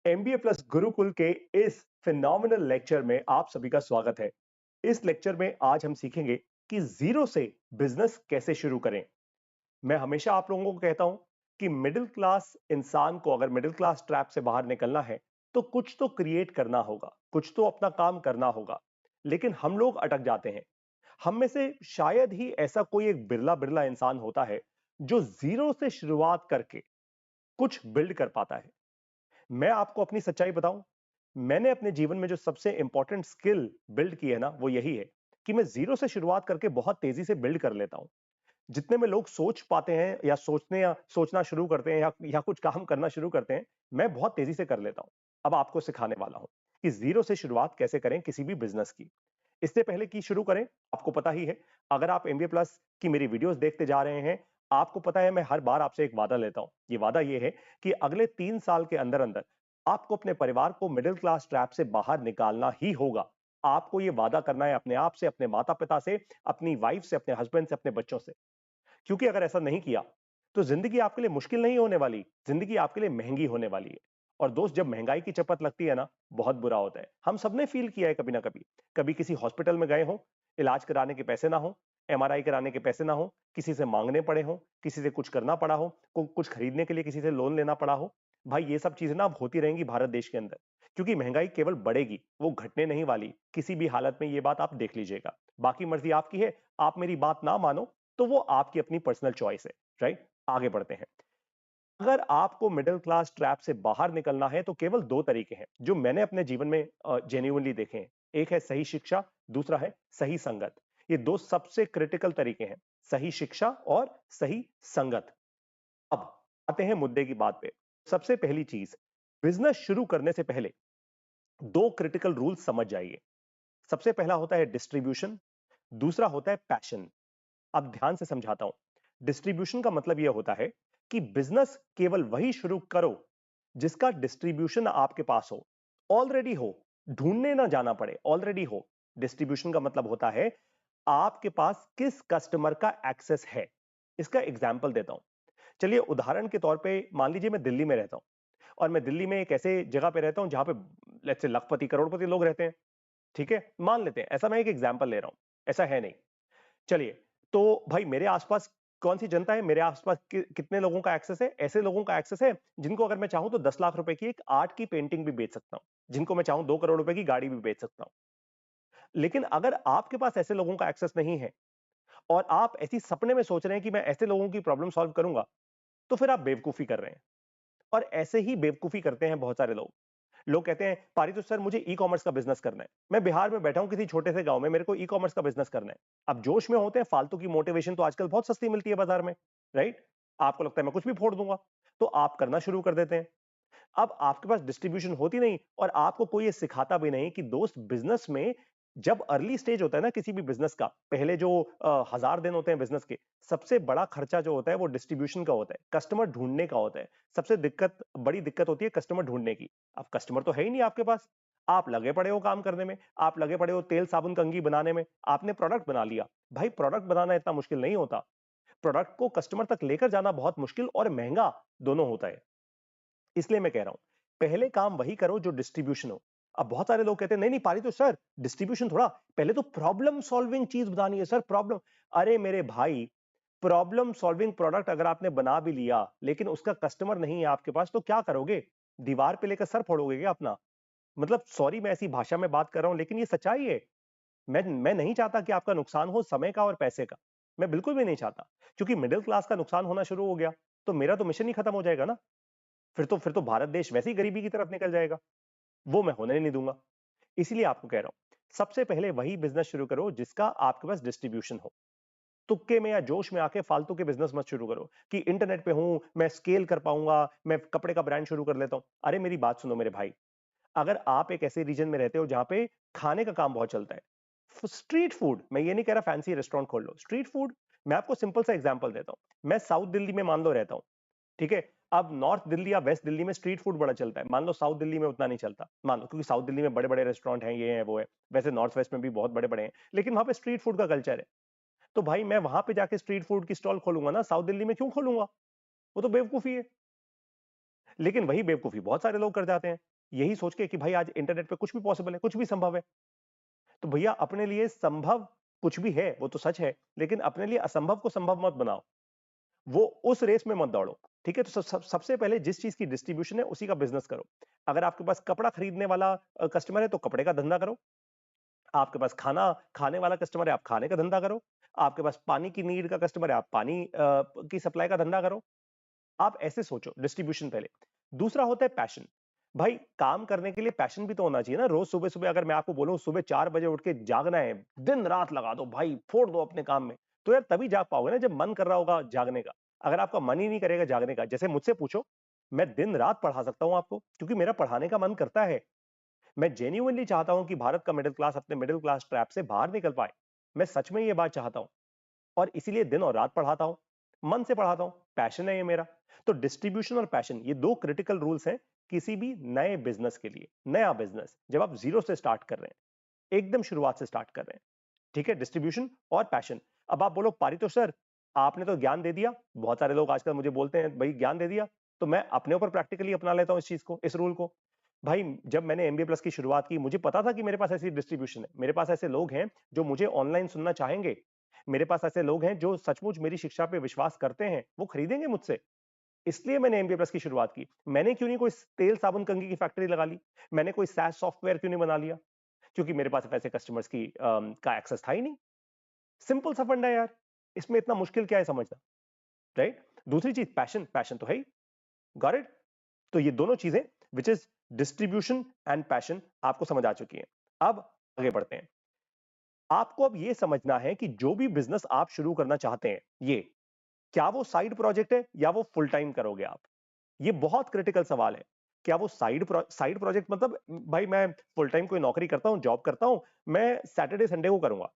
MBA plus Gurukul के इस phenomenal lecture में आप सभी का स्वागत है। इस लेक्चर में आज हम सीखेंगे कि जीरो से बिजनेस कैसे शुरू करें। मैं हमेशा आप लोगों को कहता हूं कि मिडिल क्लास इंसान को अगर मिडिल क्लास ट्रैप से बाहर निकलना है तो कुछ तो क्रिएट करना होगा, कुछ तो अपना काम करना होगा। लेकिन हम लोग अटक जाते हैं। हम में से शायद ही ऐसा कोई एक बिरला बिरला इंसान होता है जो जीरो से शुरुआत करके कुछ बिल्ड कर पाता है। मैं आपको अपनी सच्चाई बताऊं, मैंने अपने जीवन में जो सबसे इंपॉर्टेंट स्किल बिल्ड की है ना, वो यही है कि मैं जीरो से शुरुआत करके बहुत तेजी से बिल्ड कर लेता हूं। जितने में लोग सोच पाते हैं या सोचने या सोचना शुरू करते हैं या कुछ काम करना शुरू करते हैं, मैं बहुत तेजी से कर लेता हूं। अब आपको सिखाने वाला हूं कि जीरो से शुरुआत कैसे करें किसी भी बिजनेस की। इससे पहले कि शुरू करें, आपको पता ही है, अगर आप एमबीए प्लस की मेरी वीडियोस देखते जा रहे हैं, आपको पता है मैं हर बार आपसे एक वादा लेता हूं। ये वादा ये है कि अगले 3 साल के अंदर अंदर आपको अपने परिवार को मिडिल क्लास ट्रैप से बाहर निकालना ही होगा। आपको ये वादा करना है अपने आप से, अपने माता पिता से, अपनी वाइफ से, अपने हस्बैंड से, अपने बच्चों से। क्योंकि अगर ऐसा नहीं किया तो जिंदगी आपके लिए मुश्किल नहीं होने वाली, जिंदगी आपके लिए महंगी होने वाली है। और दोस्त, जब महंगाई की चपत लगती है ना, बहुत बुरा होता है। हम सबने फील किया है कभी ना कभी। कभी किसी हॉस्पिटल में गए हो, इलाज कराने के पैसे ना हो, एमआरआई कराने के पैसे ना हो, किसी से मांगने पड़े हो, किसी से कुछ करना पड़ा हो, कुछ खरीदने के लिए किसी से लोन लेना पड़ा हो। भाई, ये सब चीजें ना अब होती रहेंगी भारत देश के अंदर। क्योंकि महंगाई केवल बढ़ेगी, वो घटने नहीं वाली किसी भी हालत में। ये बात आप देख लीजिएगा। बाकी मर्जी आपकी है। आप मेरी बात ना मानो तो वो आपकी अपनी पर्सनल चॉइस है। राइट, आगे बढ़ते हैं। अगर आपको मिडिल क्लास ट्रैप से बाहर निकलना है तो केवल दो तरीके हैं जो मैंने अपने जीवन में जेन्युइनली देखे हैं। एक है सही शिक्षा, दूसरा है सही संगत। ये दो सबसे क्रिटिकल तरीके हैं, सही शिक्षा और सही संगत। अब आते हैं मुद्दे की बात पे। सबसे पहली चीज, बिजनेस शुरू करने से पहले दो क्रिटिकल रूल्स समझ जाइए। सबसे पहला होता है डिस्ट्रीब्यूशन, दूसरा होता है पैशन। अब ध्यान से समझाता हूं। डिस्ट्रीब्यूशन का मतलब यह होता है कि बिजनेस केवल वही शुरू करो जिसका डिस्ट्रीब्यूशन आपके पास हो, ऑलरेडी हो, ढूंढने ना जाना पड़े, ऑलरेडी हो। डिस्ट्रीब्यूशन का मतलब होता है आपके पास किस कस्टमर का एक्सेस है। इसका एग्जांपल देता हूं। चलिए, उदाहरण के तौर पे मान लीजिए मैं दिल्ली में रहता हूं, और मैं दिल्ली में एक ऐसे जगह पे रहता हूं जहां पे लेट्स से लखपति करोड़पति लोग रहते हैं। ठीक है, मान लेते हैं, ऐसा मैं एक एग्जांपल ले रहा हूं, ऐसा है नहीं। चलिए, तो भाई मेरे आसपास कौन सी जनता है, मेरे आसपास कितने लोगों का एक्सेस है? ऐसे लोगों का एक्सेस है जिनको अगर मैं चाहूं तो 10 लाख रुपए की एक आर्ट की पेंटिंग भी बेच सकता हूं, जिनको मैं चाहूं 2 करोड़ रुपए की गाड़ी भी बेच सकता हूं। लेकिन अगर आपके पास ऐसे लोगों का एक्सेस नहीं है और आप ऐसी सपने में सोच रहे हैं कि मैं ऐसे लोगों की प्रॉब्लम सॉल्व करूंगा, तो फिर आप बेवकूफी कर रहे हैं। और ऐसे ही बेवकूफी करते हैं बहुत सारे लोग। लोग कहते हैं, पारितोष सर मुझे ई कॉमर्स का बिजनेस करना है। मैं बिहार में बैठा हूं किसी छोटे से गांव में, मेरे को ई कॉमर्स का बिजनेस करना है। अब जोश में होते हैं, फालतू की मोटिवेशन तो आजकल बहुत सस्ती मिलती है बाजार में। राइट, आपको लगता है मैं कुछ भी फोड़ दूंगा, तो आप करना शुरू कर देते हैं। अब आपके पास डिस्ट्रीब्यूशन होती नहीं और आपको कोई ये सिखाता भी नहीं कि दोस्त, बिजनेस में जब अर्ली स्टेज होता है ना किसी भी बिजनेस का, पहले जो 1000 दिन होते हैं बिजनेस के, सबसे बड़ा खर्चा जो होता है वो डिस्ट्रीब्यूशन का होता है, कस्टमर ढूंढने का होता है। सबसे बड़ी दिक्कत होती है कस्टमर ढूंढने की। अब कस्टमर तो है ही नहीं आपके पास। आप लगे पड़े हो काम करने में, आप लगे पड़े हो तेल साबुन कंघी बनाने में, आपने प्रोडक्ट बना लिया। भाई, प्रोडक्ट बनाना इतना मुश्किल नहीं होता। प्रोडक्ट को कस्टमर तक लेकर जाना बहुत मुश्किल और महंगा दोनों होता है। इसलिए मैं कह रहा हूं, पहले काम वही करो जो डिस्ट्रीब्यूशन हो। अब बहुत सारे लोग कहते हैं, नहीं नहीं पारी, तो सर डिस्ट्रीब्यूशन थोड़ा, पहले तो प्रॉब्लम सॉल्विंग चीज बतानी है सर, प्रॉब्लम। अरे मेरे भाई, प्रॉब्लम सॉल्विंग प्रोडक्ट अगर आपने बना भी लिया लेकिन उसका कस्टमर नहीं है आपके पास, तो क्या करोगे? दीवार पे लेकर सर फोड़ोगे क्या अपना? मतलब सॉरी, मैं ऐसी भाषा में बात कर रहा हूं लेकिन ये सच्चाई है। मैं नहीं चाहता कि आपका नुकसान हो समय का और पैसे का। मैं बिल्कुल भी नहीं चाहता। क्योंकि मिडिल क्लास का नुकसान होना शुरू हो गया तो मेरा तो मिशन ही खत्म हो जाएगा ना। फिर तो भारत देश वैसे ही गरीबी की तरफ निकल जाएगा। वो मैं होने नहीं दूंगा। इसीलिए आपको कह रहा हूं, सबसे पहले वही बिजनेस शुरू करो जिसका आपके पास डिस्ट्रीब्यूशन हो। तुक्के में या जोश में आके फालतू के बिजनेस मत शुरू करो कि इंटरनेट पे हूं, मैं स्केल कर पाऊंगा, मैं कपड़े का ब्रांड शुरू कर लेता हूं। अरे मेरी बात सुनो मेरे भाई, अगर आप एक ऐसे रीजन में रहते हो जहां पे खाने का काम बहुत चलता है, स्ट्रीट फूड, मैं ये नहीं कह रहा फैंसी रेस्टोरेंट खोल लो, स्ट्रीट फूड। मैं आपको सिंपल सा एग्जांपल देता हूं। मैं साउथ दिल्ली में मान लो रहता हूं, ठीक है। अब नॉर्थ दिल्ली या वेस्ट दिल्ली में स्ट्रीट फूड बड़ा चलता है, मान लो साउथ दिल्ली में उतना नहीं चलता, मान लो, क्योंकि साउथ दिल्ली में बड़े बड़े रेस्टोरेंट हैं, ये है वो है। वैसे नॉर्थ वेस्ट में भी बहुत बड़े बड़े हैं, लेकिन वहां पे स्ट्रीट फूड का कल्चर है। तो भाई मैं वहां पे जाके स्ट्रीट फूड की स्टॉल खोलूंगा ना, साउथ दिल्ली में क्यों खोलूंगा? वो तो बेवकूफी है। लेकिन वही बेवकूफी बहुत सारे लोग कर जाते हैं, यही सोच के कि भाई आज इंटरनेट पे कुछ भी पॉसिबल है, कुछ भी संभव है। तो भैया अपने लिए संभव कुछ भी है, वो तो सच है, लेकिन अपने लिए असंभव को संभव मत बनाओ। वो उस रेस में मत दौड़ो। ठीक है? तो सबसे पहले जिस चीज की डिस्ट्रीब्यूशन है उसी का बिजनेस करो। अगर आपके पास कपड़ा खरीदने वाला कस्टमर है तो कपड़े का धंधा करो। आपके पास खाना खाने वाला कस्टमर है, आप खाने का धंधा करो। आपके पास पानी की नीड का कस्टमर है, आप पानी की सप्लाई का धंधा करो। आप ऐसे सोचो, डिस्ट्रीब्यूशन पहले। दूसरा होता है पैशन। भाई काम करने के लिए पैशन भी तो होना चाहिए ना। रोज सुबह सुबह अगर मैं आपको बोलूं सुबह 4 बजे उठ के जागना है, दिन रात लगा दो भाई, फोड़ दो अपने काम में, तो यार तभी जाग पाओगे ना जब मन कर रहा होगा जागने का। अगर आपका मन ही नहीं करेगा जागने का, जैसे मुझसे पूछो, मैं दिन रात पढ़ा सकता हूं आपको, क्योंकि मेरा पढ़ाने का मन करता है। मैं जेन्युइनली चाहता हूं कि भारत का मिडिल क्लास अपने मिडिल क्लास ट्रैप से बाहर निकल पाए। मैं सच में ये बात चाहता हूं, और इसीलिए दिन और रात पढ़ाता हूं, मन से पढ़ाता हूं, पैशन है ये मेरा। तो डिस्ट्रीब्यूशन और पैशन, ये दो क्रिटिकल रूल्स हैं किसी भी नए बिजनेस के लिए। नया बिजनेस जब आप जीरो से स्टार्ट कर रहे हैं, एकदम शुरुआत से स्टार्ट कर रहे हैं, ठीक है? डिस्ट्रीब्यूशन और पैशन। अब आप बोलो पारितोष सर, आपने तो ज्ञान दे दिया। बहुत सारे लोग आजकल मुझे बोलते हैं भाई ज्ञान दे दिया, तो मैं अपने ऊपर प्रैक्टिकली अपना लेता हूं इस चीज को, इस रूल को। भाई जब मैंने एमबीए प्लस की शुरुआत की, मुझे पता था कि मेरे पास ऐसी डिस्ट्रीब्यूशन है, मेरे पास ऐसे लोग हैं जो मुझे ऑनलाइन सुनना चाहेंगे, मेरे पास ऐसे लोग हैं जो सचमुच मेरी शिक्षा पे विश्वास करते हैं, वो खरीदेंगे मुझसे। इसलिए मैंने एमबीए प्लस की शुरुआत की। मैंने क्यों नहीं कोई तेल साबुन कंघी की फैक्ट्री लगा ली? मैंने कोई सैस सॉफ्टवेयर क्यों नहीं बना लिया? क्योंकि मेरे पास वैसे कस्टमर्स की का एक्सेस था ही नहीं। सिंपल सा फंडा है यार, इसमें इतना मुश्किल क्या है समझना, राइट? दूसरी चीज पैशन, पैशन तो है ही। Got it? तो ये दोनों चीजें, which is distribution and passion, आपको समझ आ चुकी है। अब आगे बढ़ते हैं। आपको अब ये समझना है कि जो भी बिजनेस आप शुरू करना चाहते हैं, ये क्या वो साइड प्रोजेक्ट है या वो फुल टाइम करोगे आप? ये बहुत क्रिटिकल सवाल है। क्या वो साइड प्रोजेक्ट मतलब, भाई मैं फुल टाइम कोई नौकरी करता हूं, जॉब करता हूं, मैं सैटरडे संडे को करूंगा,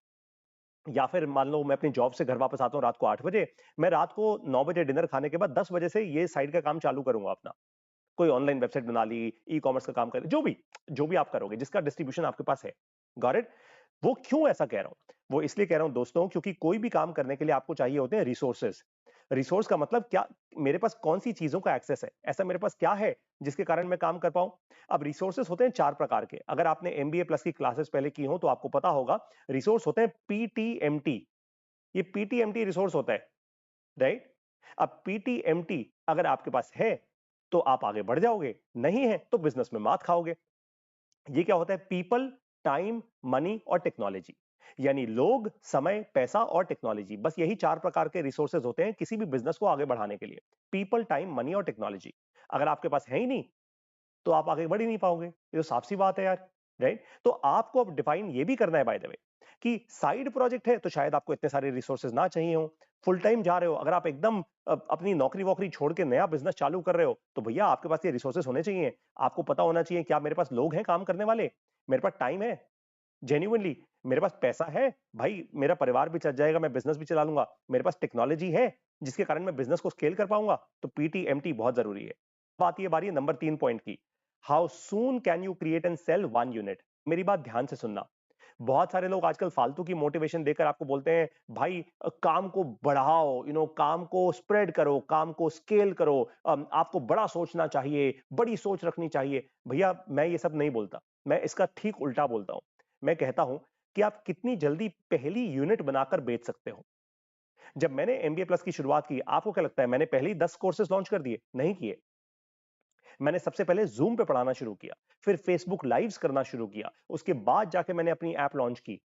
या फिर मान लो मैं अपनी जॉब से घर वापस आता हूं रात को 8 बजे, मैं रात को 9 बजे डिनर खाने के बाद 10 बजे से ये साइड का काम चालू करूंगा अपना। कोई ऑनलाइन वेबसाइट बना ली, ई कॉमर्स का काम कर, जो भी आप करोगे जिसका डिस्ट्रीब्यूशन आपके पास है। Got it? वो क्यों ऐसा कह रहा हूं? वो इसलिए कह रहा हूं दोस्तों, क्योंकि कोई भी काम करने के लिए आपको चाहिए होते हैं रिसोर्सेज। रिसोर्स का मतलब क्या? मेरे पास कौन सी चीजों का एक्सेस है, ऐसा मेरे पास क्या है जिसके कारण मैं काम कर पाऊं। अब रिसोर्सेज होते हैं 4 प्रकार के। अगर आपने एमबीए प्लस की क्लासेस पहले की हो तो आपको पता होगा। रिसोर्स होते हैं पीटीएमटी। ये पीटीएमटी रिसोर्स होता है, राइट? अब पीटीएमटी अगर आपके पास है तो आप आगे बढ़ जाओगे, नहीं है तो बिजनेस में मात खाओगे। ये क्या होता है? पीपल, टाइम, मनी और टेक्नोलॉजी। यानी लोग, समय, पैसा और टेक्नोलॉजी, बस यही 4 प्रकार के रिसोर्सेज होते हैं किसी भी बिजनेस को आगे बढ़ाने के लिए। पीपल, टाइम, मनी और टेक्नोलॉजी। अगर आपके पास है ही नहीं तो आप आगे बढ़ ही नहीं पाओगे। ये तो साफ सी बात है यार, राइट? तो आपको अब डिफाइन ये भी करना है बाय द वे, कि साइड प्रोजेक्ट है तो शायद आपको इतने सारे रिसोर्सेज ना चाहिए हो। फुल टाइम जा रहे हो, अगर आप एकदम अपनी नौकरी वोकरी छोड़ के नया बिजनेस चालू कर रहे हो, तो भैया आपके पास ये रिसोर्सेज होने चाहिए। आपको पता होना चाहिए क्या मेरे पास लोग हैं काम करने वाले, मेरे पास टाइम है जेन्युइनली, मेरे पास पैसा है, भाई मेरा परिवार भी चल जाएगा, मैं बिजनेस भी चला लूंगा, मेरे पास टेक्नोलॉजी है जिसके कारण मैं बिजनेस को स्केल कर पाऊंगा। तो पीटीएमटी बहुत जरूरी है। बात ये बारी है नंबर 3 पॉइंट की। How soon can you create and sell 1 unit? मेरी बात ध्यान से सुनना। बहुत सारे लोग आजकल फालतू की मोटिवेशन देकर आपको बोलते हैं भाई काम को बढ़ाओ, काम को स्प्रेड करो, काम को स्केल करो, आपको बड़ा सोचना चाहिए, बड़ी सोच रखनी चाहिए। भैया मैं ये सब नहीं बोलता, मैं इसका ठीक उल्टा बोलता हूं। मैं कहता हूं कि आप कितनी जल्दी पहली यूनिट बनाकर बेच सकते हो। जब मैंने एमबीए प्लस की शुरुआत की, आपको क्या लगता है मैंने पहले ही 10 कोर्सेज लॉन्च कर दिए? नहीं किए। मैंने सबसे पहले जूम पे पढ़ाना शुरू किया, फिर फेसबुक लाइव्स करना शुरू किया, उसके बाद जाके मैंने अपनी ऐप लॉन्च की।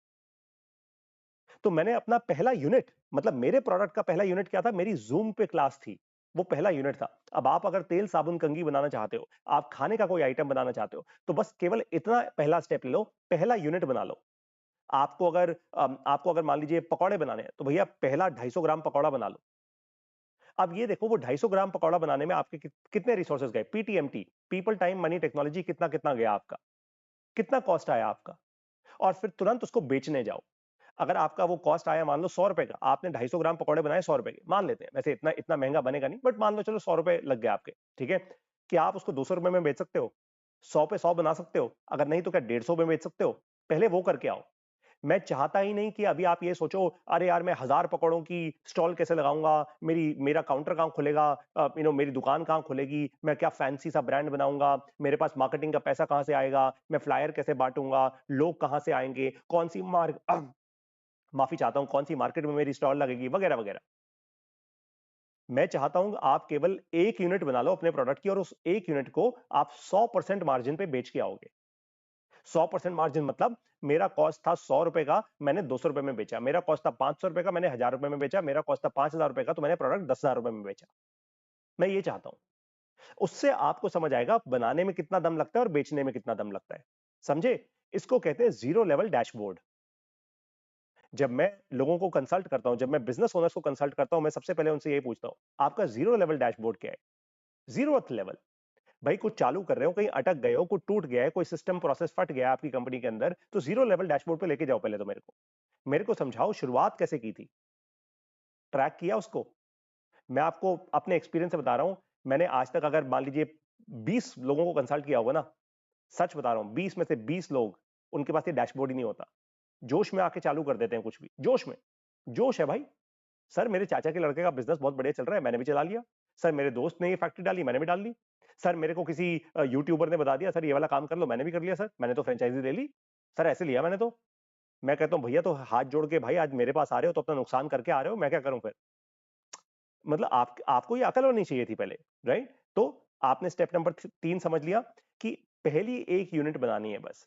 तो मैंने अपना पहला यूनिट, मतलब मेरे प्रोडक्ट का पहला यूनिट क्या था? मेरी जूम पे क्लास थी, वो पहला यूनिट था। अब आप अगर तेल साबुन कंघी बनाना चाहते हो, आप खाने का कोई आइटम बनाना चाहते हो, तो बस केवल इतना पहला स्टेप ले लो, पहला यूनिट बना लो। आपको अगर मान लीजिए पकौड़े बनाने हैं, तो भैया पहला 250 ग्राम पकौड़ा बना लो। अब ये देखो वो 250 ग्राम पकौड़ा बनाने में आपके कितने रिसोर्सेज गए? पीटीएमटी, पीपल, टाइम, मनी, टेक्नोलॉजी, कितना कितना गया आपका? कितना कॉस्ट आया आपका? और फिर तुरंत उसको बेचने जाओ। अगर आपका वो कॉस्ट आया मान लो 100 रुपए का, आपने 250 ग्राम पकौड़े बनाए 100 रुपए के, मान लेते हैं, वैसे इतना इतना महंगा बनेगा नहीं, बट मान लो चलो 100 रुपए लग गए आपके, ठीक है? क्या आप उसको 200 रुपए में बेच सकते हो? 100 पे 100 बना सकते हो? अगर नहीं तो क्या 150 में बेच सकते हो? पहले वो करके आओ। मैं चाहता ही नहीं कि अभी आप ये सोचो, अरे यार मैं 1000 पकौड़ों की स्टॉल कैसे लगाऊंगा, मेरा काउंटर कहाँ खुलेगा, मेरी दुकान कहाँ खुलेगी, मैं क्या फैंसी सा ब्रांड बनाऊंगा, मेरे पास मार्केटिंग का पैसा कहाँ से आएगा, मैं फ्लायर कैसे बांटूंगा, लोग कहाँ से आएंगे, कौन सी मार्क माफी चाहता हूं, कौन सी मार्केट में मेरी स्टॉल लगेगी, वगैरह वगैरह। मैं चाहता हूं आप केवल एक यूनिट बना लो अपने प्रोडक्ट की और उस एक यूनिट को आप 100% मार्जिन पे बेच के आओगे। 100% मार्जिन मतलब मेरा कॉस्ट था 100 रुपए का, मैंने 200 रुपए में बेचा, मेरा कॉस्ट था 500 रुपए का, मैंने 1000 रुपए में बेचा, मेरा कॉस्ट था 5000 रुपए का, तो मैंने प्रोडक्ट 10,000 रुपए में बेचा। मैं ये चाहता हूं। उससे आपको समझ आएगा बनाने में कितना दम लगता है और बेचने में कितना दम लगता है। समझे? इसको कहते हैं जीरो लेवल डैशबोर्ड। जब मैं लोगों को कंसल्ट करता हूं, जब मैं बिजनेस ओनर्स को कंसल्ट करता हूं, मैं सबसे पहले उनसे यही पूछता हूं, आपका जीरो लेवल डैशबोर्ड क्या है? Zero level. भाई कुछ चालू कर रहे हो, कहीं अटक गए हो, कुछ टूट गया है, कोई सिस्टम प्रोसेस फट गया है आपकी कंपनी के अंदर, तो जीरो लेवल डैशबोर्ड पे लेके जाओ पहले तो मेरे को समझाओ शुरुआत कैसे की थी, ट्रैक किया उसको। मैं आपको अपने एक्सपीरियंस से बता रहा हूं, मैंने आज तक अगर मान लीजिए 20 लोगों को कंसल्ट किया होगा ना, सच बता रहा हूं 20 में से 20 लोग उनके पास ये डैशबोर्ड ही नहीं होता। जोश में आके चालू कर देते हैं कुछ भी, जोश में। जोश है भाई। सर मेरे चाचा के लड़के का बिजनेस बहुत बढ़िया चल रहा है, मैंने भी चला लिया। सर मेरे दोस्त ने ये फैक्ट्री डाली, मैंने भी डाल ली। सर मेरे को किसी यूट्यूबर ने बता दिया, सर ये वाला काम कर लो, मैंने भी कर लिया सर, मैंने तो फ्रेंचाइजी ले ली। सर ऐसे लिया मैंने तो। मैं कहता हूँ भैया तो हाथ जोड़ के भाई आज मेरे पास आ रहे हो तो अपना नुकसान करके आ रहे हो, मैं क्या करूं फिर? मतलब आपको ये अकल होनी चाहिए थी पहले, राइट? तो आपने स्टेप नंबर 3 समझ लिया कि पहली एक यूनिट बनानी है बस।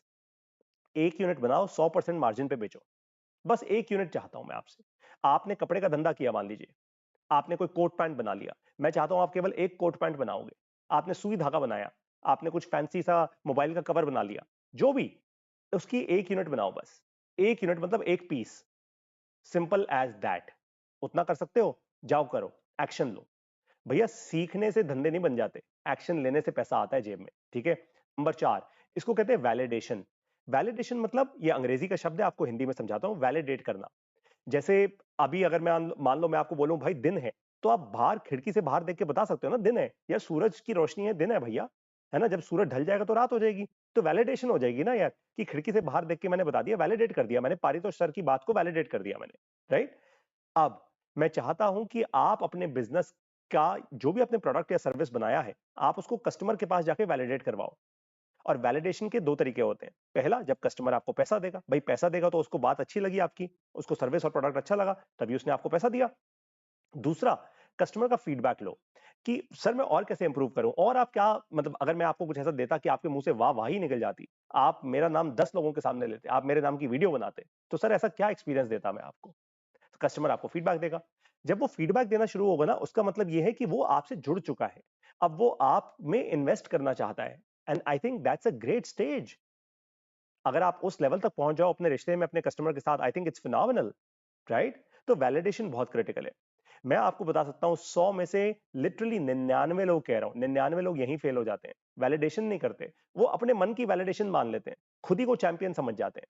एक यूनिट बनाओ, 100% मार्जिन पे बेचो। बस एक यूनिट चाहता हूं मैं आपसे। आपने कपड़े का धंधा किया मान लीजिए, आपने कोई कोट पैंट बना लिया, मैं चाहता हूं आप केवल एक कोट पैंट बनाओगे। आपने सुई धागा बनाया, आपने कुछ फैंसी सा मोबाइल का कवर बना लिया, जो भी, उसकी एक यूनिट बनाओ बस। एक यूनिट मतलब एक पीस। Simple as that. उतना कर सकते हो? जाओ करो, एक्शन लो। भैया सीखने से धंधे नहीं बन जाते, एक्शन लेने से पैसा आता है जेब में। ठीक है? नंबर 4, इसको कहते हैं वैलिडेशन। वैलिडेशन मतलब ये अंग्रेजी का शब्द है, आपको हिंदी में समझाता हूं, वैलिडेट करना। जैसे अभी अगर मैं मान लो मैं आपको बोलूं भाई दिन है, तो आप बाहर खिड़की से बाहर देख के बता सकते हो ना दिन है, या सूरज की रोशनी है, दिन है भैया। है ना? जब सूरज ढल जाएगा तो रात हो जाएगी। तो वैलिडेशन हो जाएगी ना यार, कि खिड़की से बाहर देख के मैंने बता दिया, वैलिडेट कर दिया मैंने, पारितोष सर की बात को वैलिडेट कर दिया मैंने। राइट? अब मैं चाहता हूं कि आप अपने बिजनेस का जो भी आपने प्रोडक्ट या सर्विस बनाया है, आप उसको कस्टमर के पास जाके वैलिडेट करवाओ। और वैलिडेशन के दो तरीके होते हैं। पहला, जब कस्टमर आपको पैसा देगा, भाई पैसा देगा तो उसको बात अच्छी लगी आपकी, उसको सर्विस और प्रोडक्ट अच्छा लगा, तभी उसने आपको पैसा दिया। दूसरा, कस्टमर का फीडबैक लो कि सर मैं और कैसे इंप्रूव करूं, और आप क्या, मतलब अगर मैं आपको कुछ ऐसा देता कि आपके मुंह से वाह वाह ही निकल जाती, आप मेरा नाम 10 लोगों के सामने लेते, आप मेरे नाम की वीडियो बनाते, तो सर ऐसा क्या एक्सपीरियंस देता मैं आपको? कस्टमर आपको फीडबैक देगा। जब वो फीडबैक देना शुरू होगा ना, उसका मतलब ये है कि वो आपसे जुड़ चुका है। अब वो आप में इन्वेस्ट करना चाहता है, and I think that's a great stage. अगर आप उस लेवल तक पहुंच जाओ अपने रिश्ते में अपने कस्टमर के साथ, I think it's phenomenal. Right? तो वैलिडेशन बहुत क्रिटिकल है। मैं आपको बता सकता हूं 100 में से लिटरली 99 लोग, कह रहा हूं 99 लोग यहीं फेल हो जाते हैं, वैलिडेशन नहीं करते। वो अपने मन की वैलिडेशन मान लेते हैं, खुद ही को चैंपियन समझ जाते हैं।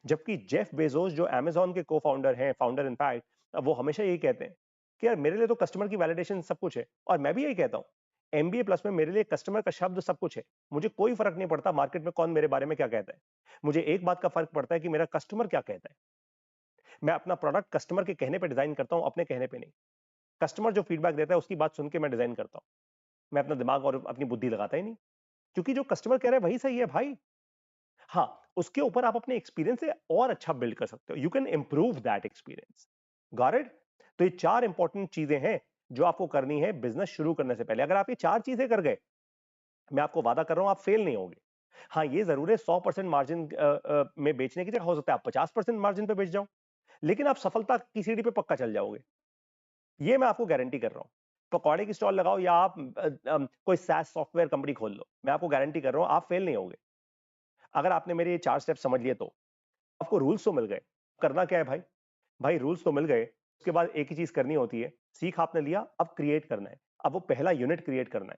जबकि जेफ बेजोस जो अमेज़न के को-फाउंडर हैं, फाउंडर इनफैक्ट, वो हमेशा यही कहते हैं कि यार मेरे लिए तो कस्टमर की वैलिडेशन सब कुछ है, और मैं भी यही कहता हूं। एमबीए प्लस में मेरे लिए कस्टमर का शब्द सब कुछ है। मुझे कोई फर्क नहीं पड़ता मार्केट में कौन मेरे बारे में क्या कहता है। मुझे एक बात का फर्क पड़ता है कि मेरा कस्टमर क्या कहता है। मैं अपना प्रोडक्ट कस्टमर के कहने पे डिजाइन करता हूं, अपने कहने पे नहीं। कस्टमर जो फीडबैक देता है उसकी बात सुन के मैं डिजाइन करता हूं। मैं अपना दिमाग और अपनी बुद्धि लगाता ही नहीं, क्योंकि जो कस्टमर कह रहा है वही सही है भाई। हाँ, उसके ऊपर आप अपने एक्सपीरियंस से और अच्छा बिल्ड कर सकते हो। You can improve that experience. Got it? तो ये 4 इंपॉर्टेंट चीजें हैं जो आपको करनी है बिजनेस शुरू करने से पहले। अगर आप ये 4 चीजें कर गए, मैं आपको वादा कर रहा हूं आप फेल नहीं होगे। हाँ, ये जरूर है 100% मार्जिन में बेचने की जगह हो सकता है आप 50% मार्जिन पे बेच जाओ, लेकिन आप सफलता की सीढ़ी पे पक्का चल जाओगे। ये मैं आपको गारंटी कर रहा हूं। पकौड़े की स्टॉल लगाओ या आप कोई SaaS सॉफ्टवेयर कंपनी खोल लो, मैं आपको गारंटी कर रहा हूं आप फेल नहीं होगे। अगर आपने मेरे ये 4 स्टेप समझ लिए तो। आपको रूल्स तो मिल गए। करना क्या है भाई? भाई रूल्स तो मिल गए, उसके बाद एक ही चीज़ करनी होती है, सीख आपने लिया, अब क्रिएट करना है। अब वो पहला यूनिट क्रिएट करना है।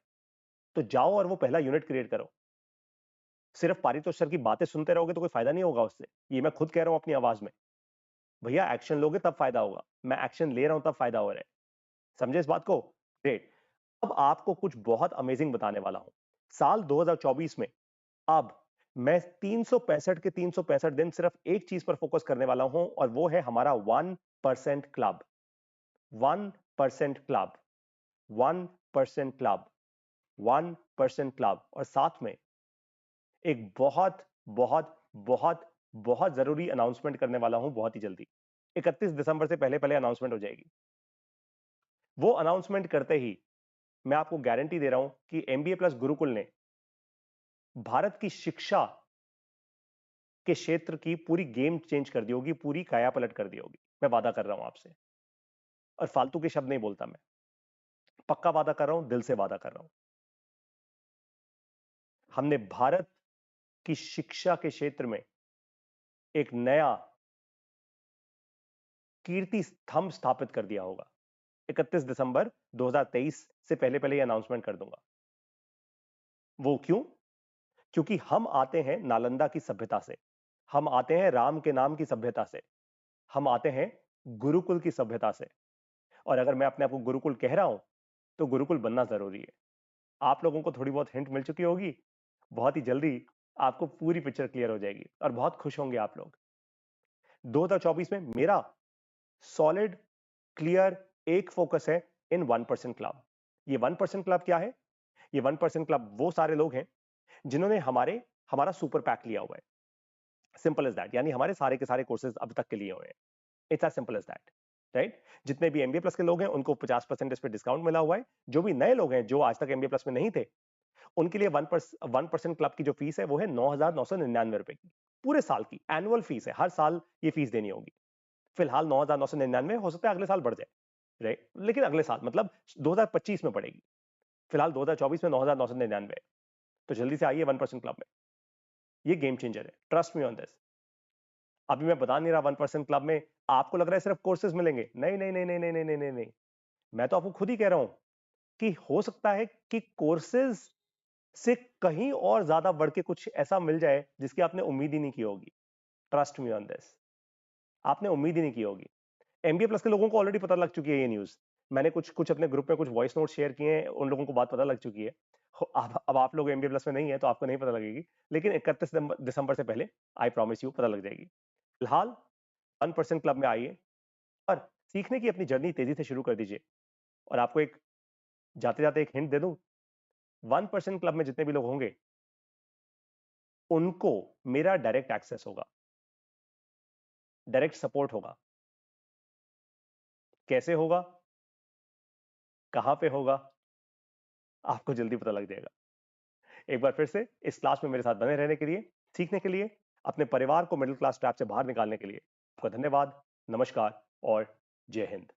तो जाओ और वो पहला यूनिट क्रिएट करो। सिर्फ पारितोष सर की बातें सुनते रहोगे तो कोई फायदा नहीं होगा उससे। ये मैं खुद कह रहा हूं अपनी आवाज में। भैया एक्शन लोगे तब फायदा होगा। मैं एक्शन ले रहा हूं तब फायदा हो रहा है। समझे इस बात को? ग्रेट। अब आपको कुछ बहुत अमेजिंग बताने वाला हूं। साल 2024 में अब मैं 365 के 365 दिन सिर्फ एक चीज पर फोकस करने वाला हूं और वो है हमारा 1% क्लब। 1% club, 1% club, 1% club. और साथ में एक बहुत बहुत बहुत बहुत जरूरी अनाउंसमेंट करने वाला हूं बहुत ही जल्दी। 31 दिसंबर से पहले पहले अनाउंसमेंट हो जाएगी। वो अनाउंसमेंट करते ही मैं आपको गारंटी दे रहा हूं कि एमबीए प्लस गुरुकुल ने भारत की शिक्षा के क्षेत्र की पूरी गेम चेंज कर दी होगी, पूरी काया पलट कर दी होगी। मैं वादा कर रहा हूं आपसे, और फालतू के शब्द नहीं बोलता, मैं पक्का वादा कर रहा हूं, दिल से वादा कर रहा हूं। हमने भारत की शिक्षा के क्षेत्र में एक नया कीर्ति स्तंभ स्थापित कर दिया होगा। 31 दिसंबर 2023 से पहले पहले ये अनाउंसमेंट कर दूंगा। वो क्यों? क्योंकि हम आते हैं नालंदा की सभ्यता से, हम आते हैं राम के नाम की सभ्यता से, हम आते हैं गुरुकुल की सभ्यता से। और अगर मैं अपने आप को गुरुकुल कह रहा हूं तो गुरुकुल बनना जरूरी है। आप लोगों को थोड़ी बहुत हिंट मिल चुकी होगी, बहुत ही जल्दी आपको पूरी पिक्चर क्लियर हो जाएगी और बहुत खुश होंगे आप लोग। 2024 में मेरा सॉलिड क्लियर एक फोकस है इन 1% क्लब। ये 1% क्लब क्या है? ये 1% क्लब वो सारे लोग हैं जिन्होंने हमारा सुपर पैक लिया हुआ है। सिंपल इज दैट, यानी हमारे सारे के सारे कोर्सेज अब तक के लिए हुए हैं। It's as simple as that, right? जितने भी एमबीए प्लस के लोग हैं उनको 50% इस पे डिस्काउंट मिला हुआ है। जो भी नए लोग हैं जो आज तक एमबीए प्लस में नहीं थे, उनके लिए 1% क्लब की जो फीस है वो है 9,999 रुपए की, पूरे साल की एनुअल फीस है। हर साल ये फीस देनी होगी। फिलहाल 9,999, हो सकता है अगले साल बढ़ जाए, राइट? लेकिन अगले साल मतलब 2025 में पड़ेगी। फिलहाल 2024 में 9,999 है। तो जल्दी से आइए 1% क्लब में। ये गेम चेंजर है, ट्रस्ट मी ऑन दिस। अभी मैं बता नहीं रहा 1% क्लब में आपको लग रहा है सिर्फ कोर्सेज मिलेंगे। नहीं नहीं नहीं नहीं नहीं नहीं नहीं नहीं, मैं तो आपको खुद ही कह रहा हूं कि हो सकता है कि कोर्सेज से कहीं और ज्यादा बढ़ के कुछ ऐसा मिल जाए जिसकी आपने उम्मीद ही नहीं की होगी। ट्रस्ट मी ऑन दिस, आपने उम्मीद ही नहीं की होगी। एमबीए प्लस के लोगों को ऑलरेडी पता लग चुकी है ये न्यूज। मैंने कुछ कुछ अपने ग्रुप में कुछ वॉइस नोट शेयर किए हैं, उन लोगों को बात पता लग चुकी है। अब आप लोग एमबीए प्लस में नहीं है तो आपको नहीं पता लगेगी, लेकिन 31 दिसंबर से पहले आई प्रॉमिस यू पता लग जाएगी। फिलहाल 1% क्लब में आइए और सीखने की अपनी जर्नी तेजी से शुरू कर दीजिए। और आपको एक जाते जाते एक हिंट दे दूं, 1% क्लब में जितने भी लोग होंगे उनको मेरा डायरेक्ट एक्सेस होगा, डायरेक्ट सपोर्ट होगा। कैसे होगा, कहां पे होगा, आपको जल्दी पता लग जाएगा। एक बार फिर से इस क्लास में मेरे साथ बने रहने के लिए, सीखने के लिए, अपने परिवार को मिडिल क्लास ट्रैप से बाहर निकालने के लिए आपका धन्यवाद। नमस्कार और जय हिंद।